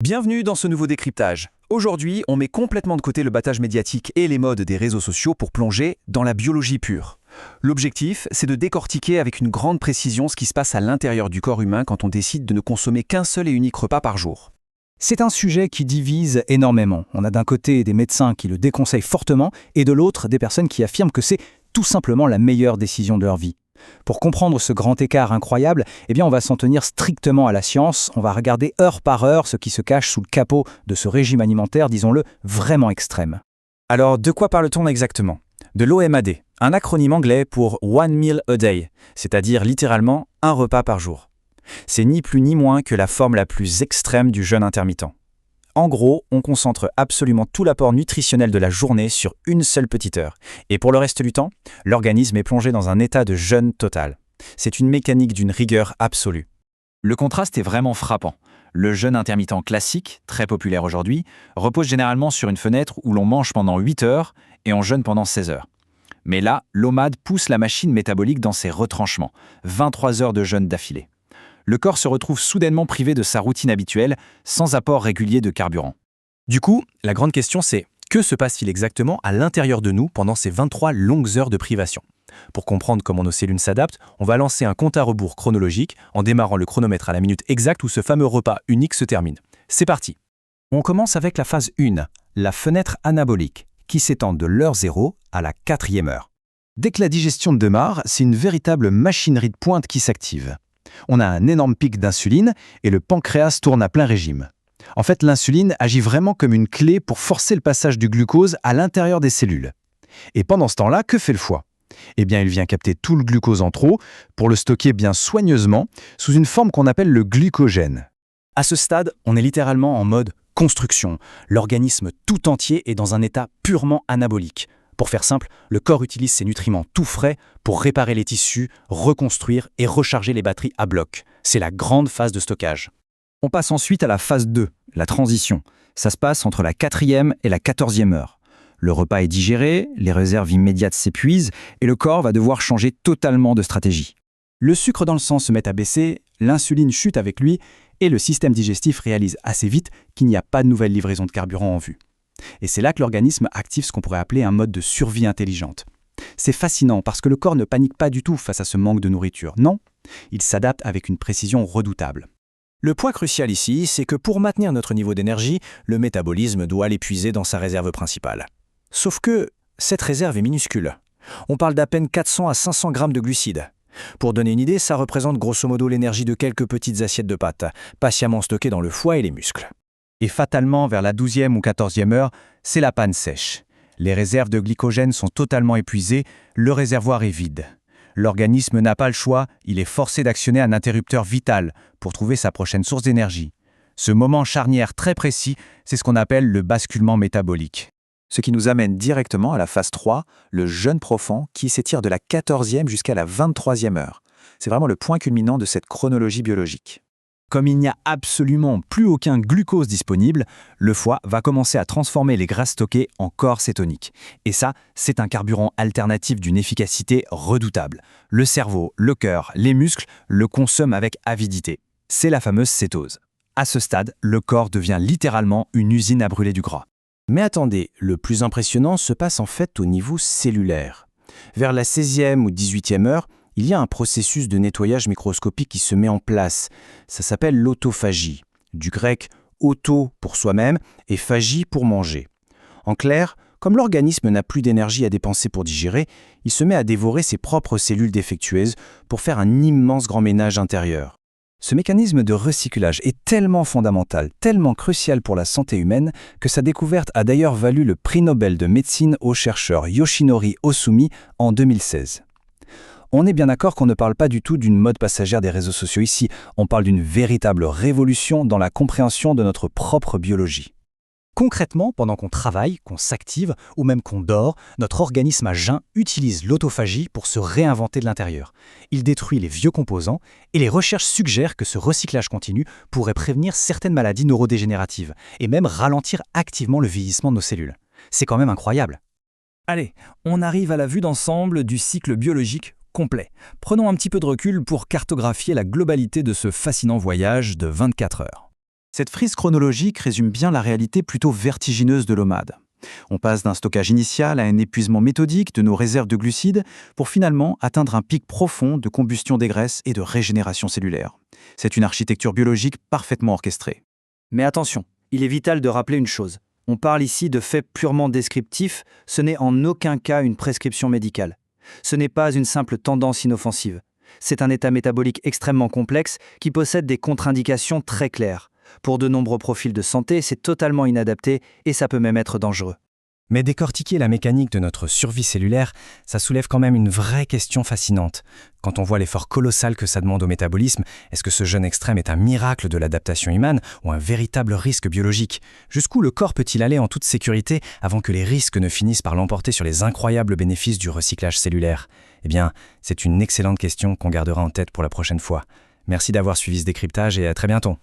Bienvenue dans ce nouveau décryptage. Aujourd'hui, on met complètement de côté le battage médiatique et les modes des réseaux sociaux pour plonger dans la biologie pure. L'objectif, c'est de décortiquer avec une grande précision ce qui se passe à l'intérieur du corps humain quand on décide de ne consommer qu'un seul et unique repas par jour. C'est un sujet qui divise énormément. On a d'un côté des médecins qui le déconseillent fortement et de l'autre des personnes qui affirment que c'est tout simplement la meilleure décision de leur vie. Pour comprendre ce grand écart incroyable, on va s'en tenir strictement à la science, on va regarder heure par heure ce qui se cache sous le capot de ce régime alimentaire, disons-le, vraiment extrême. Alors, de quoi parle-t-on exactement? De l'OMAD, un acronyme anglais pour One Meal a Day, c'est-à-dire littéralement un repas par jour. C'est ni plus ni moins que la forme la plus extrême du jeûne intermittent. En gros, on concentre absolument tout l'apport nutritionnel de la journée sur une seule petite heure. Et pour le reste du temps, l'organisme est plongé dans un état de jeûne total. C'est une mécanique d'une rigueur absolue. Le contraste est vraiment frappant. Le jeûne intermittent classique, très populaire aujourd'hui, repose généralement sur une fenêtre où l'on mange pendant 8 heures et on jeûne pendant 16 heures. Mais là, l'OMAD pousse la machine métabolique dans ses retranchements, 23 heures de jeûne d'affilée. Le corps se retrouve soudainement privé de sa routine habituelle, sans apport régulier de carburant. Du coup, la grande question c'est, que se passe-t-il exactement à l'intérieur de nous pendant ces 23 longues heures de privation? Pour comprendre comment nos cellules s'adaptent, on va lancer un compte à rebours chronologique en démarrant le chronomètre à la minute exacte où ce fameux repas unique se termine. C'est parti! On commence avec la phase 1, la fenêtre anabolique, qui s'étend de l'heure 0 à la 4e heure. Dès que la digestion démarre, c'est une véritable machinerie de pointe qui s'active. On a un énorme pic d'insuline et le pancréas tourne à plein régime. En fait, l'insuline agit vraiment comme une clé pour forcer le passage du glucose à l'intérieur des cellules. Et pendant ce temps-là, que fait le foie? Il vient capter tout le glucose en trop pour le stocker bien soigneusement sous une forme qu'on appelle le glycogène. À ce stade, on est littéralement en mode construction. L'organisme tout entier est dans un état purement anabolique. Pour faire simple, le corps utilise ses nutriments tout frais pour réparer les tissus, reconstruire et recharger les batteries à bloc. C'est la grande phase de stockage. On passe ensuite à la phase 2, la transition. Ça se passe entre la 4e et la 14e heure. Le repas est digéré, les réserves immédiates s'épuisent et le corps va devoir changer totalement de stratégie. Le sucre dans le sang se met à baisser, l'insuline chute avec lui et le système digestif réalise assez vite qu'il n'y a pas de nouvelle livraison de carburant en vue. Et c'est là que l'organisme active ce qu'on pourrait appeler un mode de survie intelligente. C'est fascinant parce que le corps ne panique pas du tout face à ce manque de nourriture. Non, il s'adapte avec une précision redoutable. Le point crucial ici, c'est que pour maintenir notre niveau d'énergie, le métabolisme doit l'épuiser dans sa réserve principale. Sauf que cette réserve est minuscule. On parle d'à peine 400 à 500 grammes de glucides. Pour donner une idée, ça représente grosso modo l'énergie de quelques petites assiettes de pâtes, patiemment stockées dans le foie et les muscles. Et fatalement, vers la 12e ou 14e heure, c'est la panne sèche. Les réserves de glycogène sont totalement épuisées, le réservoir est vide. L'organisme n'a pas le choix, il est forcé d'actionner un interrupteur vital pour trouver sa prochaine source d'énergie. Ce moment charnière très précis, c'est ce qu'on appelle le basculement métabolique. Ce qui nous amène directement à la phase 3, le jeûne profond, qui s'étire de la 14e jusqu'à la 23e heure. C'est vraiment le point culminant de cette chronologie biologique. Comme il n'y a absolument plus aucun glucose disponible, le foie va commencer à transformer les graisses stockées en corps cétonique. Et ça, c'est un carburant alternatif d'une efficacité redoutable. Le cerveau, le cœur, les muscles le consomment avec avidité. C'est la fameuse cétose. À ce stade, le corps devient littéralement une usine à brûler du gras. Mais attendez, le plus impressionnant se passe en fait au niveau cellulaire. Vers la 16e ou 18e heure, il y a un processus de nettoyage microscopique qui se met en place. Ça s'appelle l'autophagie, du grec « auto » pour soi-même et « phagie » pour manger. En clair, comme l'organisme n'a plus d'énergie à dépenser pour digérer, il se met à dévorer ses propres cellules défectueuses pour faire un immense grand ménage intérieur. Ce mécanisme de recyclage est tellement fondamental, tellement crucial pour la santé humaine que sa découverte a d'ailleurs valu le prix Nobel de médecine au chercheur Yoshinori Ohsumi en 2016. On est bien d'accord qu'on ne parle pas du tout d'une mode passagère des réseaux sociaux ici, on parle d'une véritable révolution dans la compréhension de notre propre biologie. Concrètement, pendant qu'on travaille, qu'on s'active ou même qu'on dort, notre organisme à jeun utilise l'autophagie pour se réinventer de l'intérieur. Il détruit les vieux composants et les recherches suggèrent que ce recyclage continu pourrait prévenir certaines maladies neurodégénératives et même ralentir activement le vieillissement de nos cellules. C'est quand même incroyable. Allez, on arrive à la vue d'ensemble du cycle biologique complet. Prenons un petit peu de recul pour cartographier la globalité de ce fascinant voyage de 24 heures. Cette frise chronologique résume bien la réalité plutôt vertigineuse de l'OMAD. On passe d'un stockage initial à un épuisement méthodique de nos réserves de glucides pour finalement atteindre un pic profond de combustion des graisses et de régénération cellulaire. C'est une architecture biologique parfaitement orchestrée. Mais attention, il est vital de rappeler une chose. On parle ici de faits purement descriptifs, ce n'est en aucun cas une prescription médicale. Ce n'est pas une simple tendance inoffensive. C'est un état métabolique extrêmement complexe qui possède des contre-indications très claires. Pour de nombreux profils de santé, c'est totalement inadapté et ça peut même être dangereux. Mais décortiquer la mécanique de notre survie cellulaire, ça soulève quand même une vraie question fascinante. Quand on voit l'effort colossal que ça demande au métabolisme, est-ce que ce jeûne extrême est un miracle de l'adaptation humaine ou un véritable risque biologique? Jusqu'où le corps peut-il aller en toute sécurité avant que les risques ne finissent par l'emporter sur les incroyables bénéfices du recyclage cellulaire? Eh bien, c'est une excellente question qu'on gardera en tête pour la prochaine fois. Merci d'avoir suivi ce décryptage et à très bientôt.